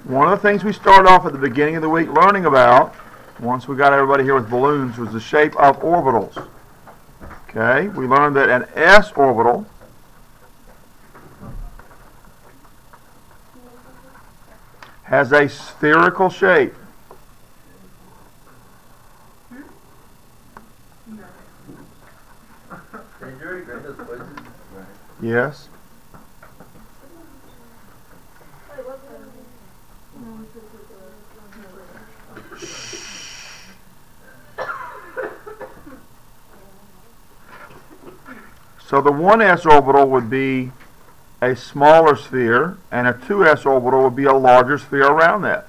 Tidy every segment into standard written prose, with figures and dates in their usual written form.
One of the things we started off at the beginning of the week learning about, once we got everybody here with balloons, was the shape of orbitals. Okay, we learned that an s orbital has a spherical shape. Yes. So the 1s orbital would be a smaller sphere, and a 2s orbital would be a larger sphere around that.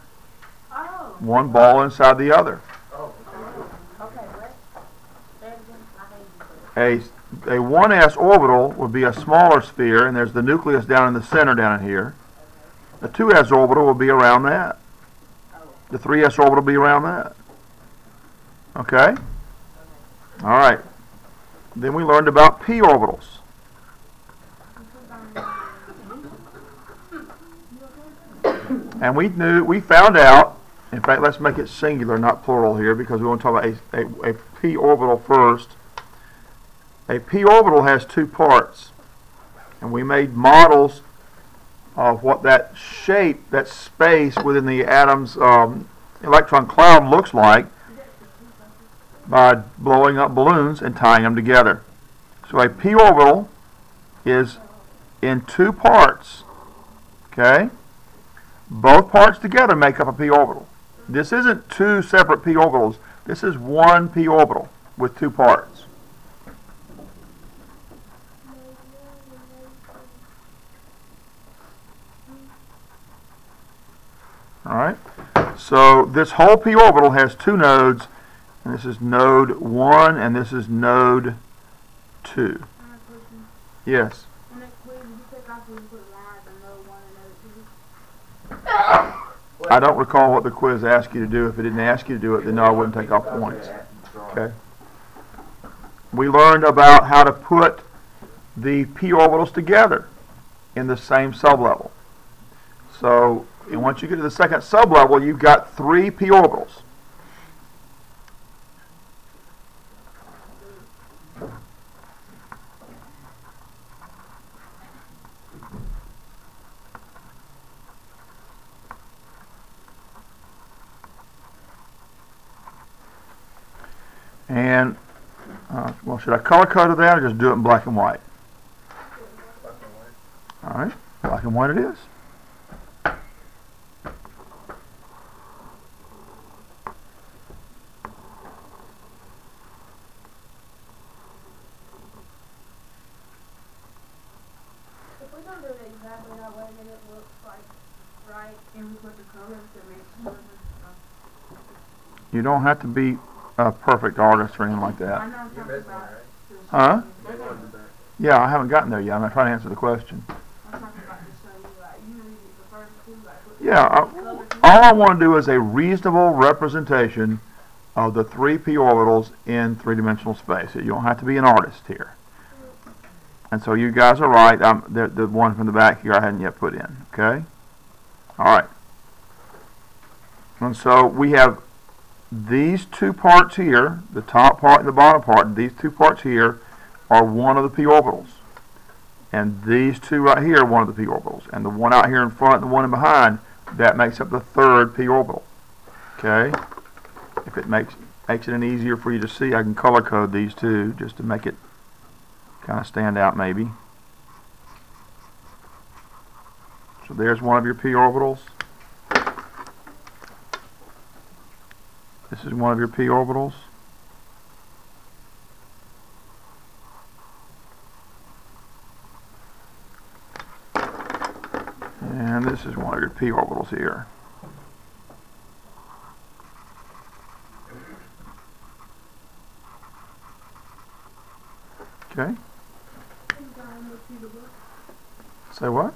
Oh. One ball inside the other. A 1s orbital would be a smaller sphere, and there's the nucleus down in the center down in here. The 2s orbital will be around that. The 3s orbital will be around that. Okay? All right. Then we learned about p orbitals. And we found out, in fact, let's make it singular, not plural here, because we want to talk about a p orbital first. A p orbital has two parts, and we made models of what that shape, that space within the atom's electron cloud looks like by blowing up balloons and tying them together. So a p orbital is in two parts. Okay? Both parts together make up a p orbital. This isn't two separate p orbitals. This is one p orbital with two parts. Alright, so this whole p orbital has two nodes, and this is node 1 and this is node 2. Yes? I don't recall what the quiz asked you to do. If it didn't ask you to do it, then no, I wouldn't take off points. Okay. We learned about how to put the p orbitals together in the same sublevel. So once you get to the second sublevel, you've got 3 p orbitals. And, well, should I color code that or just do it in black and white? All right, black and white it is. If we don't do it exactly that way, then it looks like right, and we put the colors that make sure. You don't have to be a perfect artist or anything like that. I know I'm talking about. Huh? Yeah, I haven't gotten there yet. I'm not trying to answer the question. I'm talking about to show you, like, you read the first two, like, Yeah, all I want to do is a reasonable representation of the 3 p orbitals in three-dimensional space. You don't have to be an artist here. And so you guys are right. The one from the back here I hadn't yet put in. Okay? All right. And so we have these two parts here, the top part and the bottom part. These two parts here are one of the p orbitals. And these two right here are one of the p orbitals. And the one out here in front and the one in behind, that makes up the third p orbital. Okay? If it makes it any easier for you to see, I can color code these two just to make it kind of stand out maybe. So there's one of your p orbitals. This is one of your p orbitals. And this is one of your p orbitals here. Okay. Say what?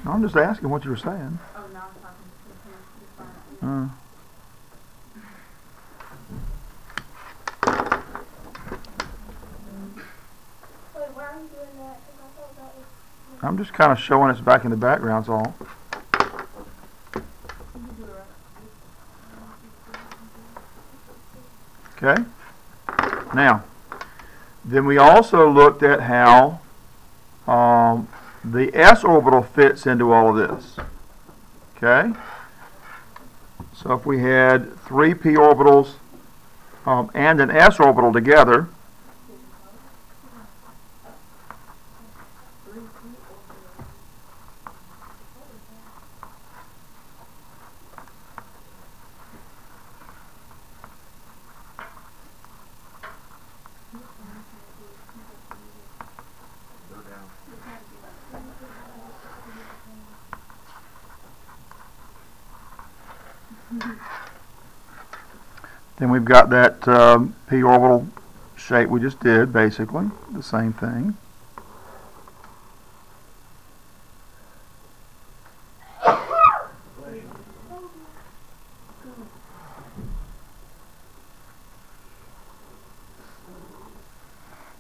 No, I'm just asking what you were saying. oh, no, I'm talking to him. I'm just kind of showing it's back in the background's all. Okay? Now, then we also looked at how the s orbital fits into all of this. Okay? So if we had 3 p orbitals and an s orbital together, then we've got that p orbital shape we just did, basically, the same thing.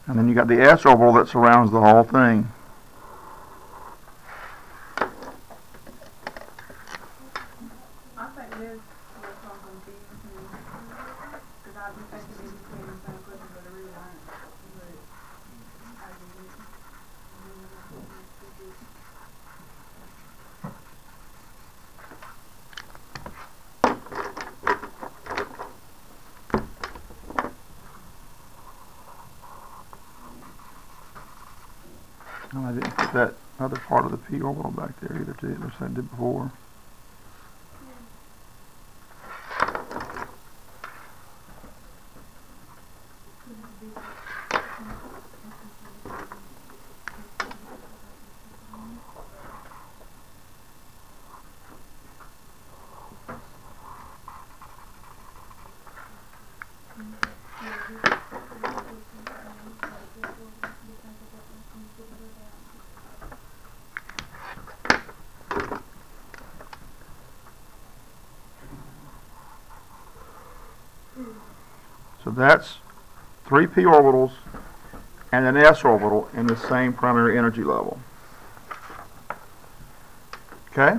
And then you got the s orbital that surrounds the whole thing. I think this was some confusing to me. Because I've been thinking maybe saying the same question, but I really aren't. But I get it. Oh, I didn't put that other part of the p orbital back there either, too. Just like I did before. So that's 3 p orbitals and an s orbital in the same primary energy level. Okay?